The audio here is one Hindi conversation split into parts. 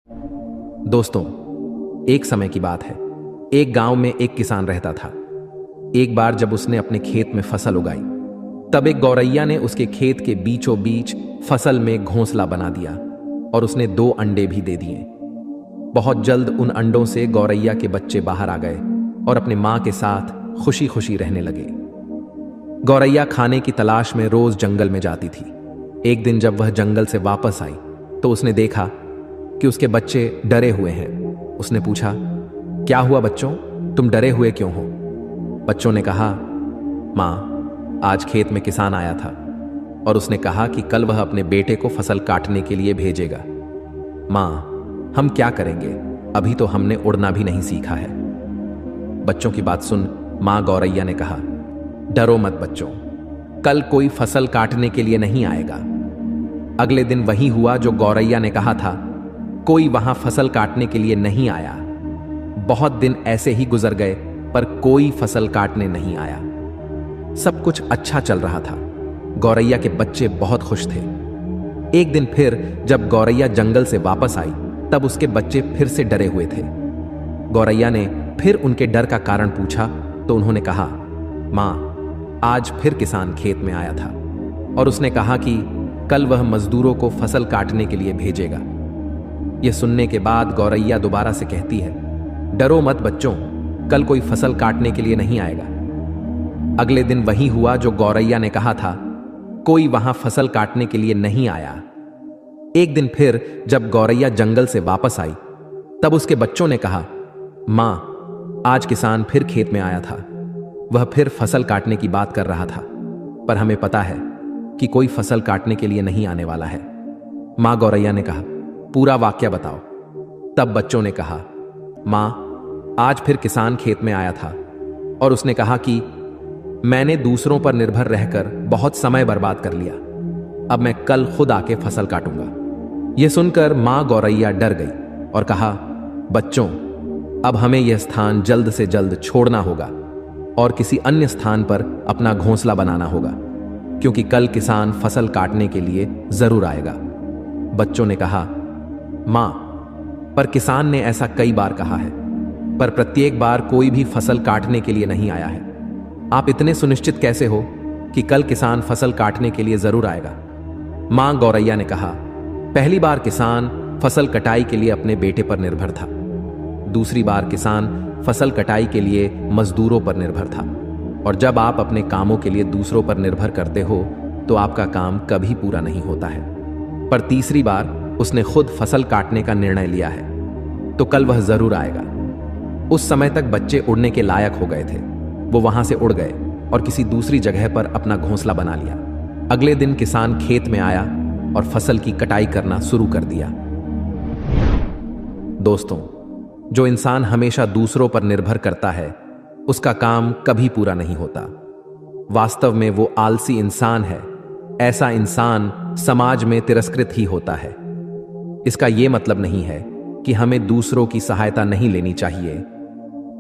दोस्तों, एक समय की बात है। एक गांव में एक किसान रहता था। एक बार जब उसने अपने खेत में फसल उगाई, तब एक गौरैया ने उसके खेत के बीचों बीच फसल में घोंसला बना दिया और उसने 2 अंडे भी दे दिए। बहुत जल्द उन अंडों से गौरैया के बच्चे बाहर आ गए और अपने मां के साथ खुशी खुशी रहने लगे। गौरैया खाने की तलाश में रोज जंगल में जाती थी। एक दिन जब वह जंगल से वापस आई तो उसने देखा कि उसके बच्चे डरे हुए हैं। उसने पूछा, क्या हुआ बच्चों, तुम डरे हुए क्यों हो? बच्चों ने कहा, मां, आज खेत में किसान आया था और उसने कहा कि कल वह अपने बेटे को फसल काटने के लिए भेजेगा। मां, हम क्या करेंगे, अभी तो हमने उड़ना भी नहीं सीखा है। बच्चों की बात सुन मां गौरैया ने कहा, डरो मत बच्चों, कल कोई फसल काटने के लिए नहीं आएगा। अगले दिन वही हुआ जो गौरैया ने कहा था। कोई वहां फसल काटने के लिए नहीं आया। बहुत दिन ऐसे ही गुजर गए पर कोई फसल काटने नहीं आया। सब कुछ अच्छा चल रहा था। गौरैया के बच्चे बहुत खुश थे। एक दिन फिर जब गौरैया जंगल से वापस आई तब उसके बच्चे फिर से डरे हुए थे। गौरैया ने फिर उनके डर का कारण पूछा तो उन्होंने कहा, मां, आज फिर किसान खेत में आया था और उसने कहा कि कल वह मजदूरों को फसल काटने के लिए भेजेगा। यह सुनने के बाद गौरैया दोबारा से कहती है, डरो मत बच्चों, कल कोई फसल काटने के लिए नहीं आएगा। अगले दिन वही हुआ जो गौरैया ने कहा था। कोई वहां फसल काटने के लिए नहीं आया। एक दिन फिर जब गौरैया जंगल से वापस आई तब उसके बच्चों ने कहा, मां, आज किसान फिर खेत में आया था। वह फिर फसल काटने की बात कर रहा था, पर हमें पता है कि कोई फसल काटने के लिए नहीं आने वाला है। मां गौरैया ने कहा, पूरा वाक्य बताओ। तब बच्चों ने कहा, मां, आज फिर किसान खेत में आया था और उसने कहा कि मैंने दूसरों पर निर्भर रहकर बहुत समय बर्बाद कर लिया। अब मैं कल खुद आके फसल काटूंगा। यह सुनकर मां गौरैया डर गई और कहा, बच्चों, अब हमें यह स्थान जल्द से जल्द छोड़ना होगा और किसी अन्य स्थान पर अपना घोंसला बनाना होगा, क्योंकि कल किसान फसल काटने के लिए जरूर आएगा। बच्चों ने कहा, मां, पर किसान ने ऐसा कई बार कहा है, पर प्रत्येक बार कोई भी फसल काटने के लिए नहीं आया है। आप इतने सुनिश्चित कैसे हो कि कल किसान फसल काटने के लिए जरूर आएगा? मां गौरैया ने कहा, पहली बार किसान फसल कटाई के लिए अपने बेटे पर निर्भर था। दूसरी बार किसान फसल कटाई के लिए मजदूरों पर निर्भर था। और जब आप अपने कामों के लिए दूसरों पर निर्भर करते हो तो आपका काम कभी पूरा नहीं होता है। पर तीसरी बार उसने खुद फसल काटने का निर्णय लिया है, तो कल वह जरूर आएगा। उस समय तक बच्चे उड़ने के लायक हो गए थे। वो वहां से उड़ गए और किसी दूसरी जगह पर अपना घोंसला बना लिया। अगले दिन किसान खेत में आया और फसल की कटाई करना शुरू कर दिया। दोस्तों, जो इंसान हमेशा दूसरों पर निर्भर करता है उसका काम कभी पूरा नहीं होता। वास्तव में वो आलसी इंसान है। ऐसा इंसान समाज में तिरस्कृत ही होता है। इसका यह मतलब नहीं है कि हमें दूसरों की सहायता नहीं लेनी चाहिए।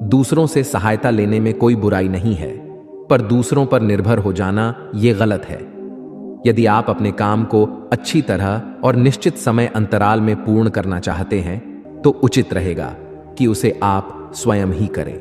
दूसरों से सहायता लेने में कोई बुराई नहीं है, पर दूसरों पर निर्भर हो जाना यह गलत है। यदि आप अपने काम को अच्छी तरह और निश्चित समय अंतराल में पूर्ण करना चाहते हैं तो उचित रहेगा कि उसे आप स्वयं ही करें।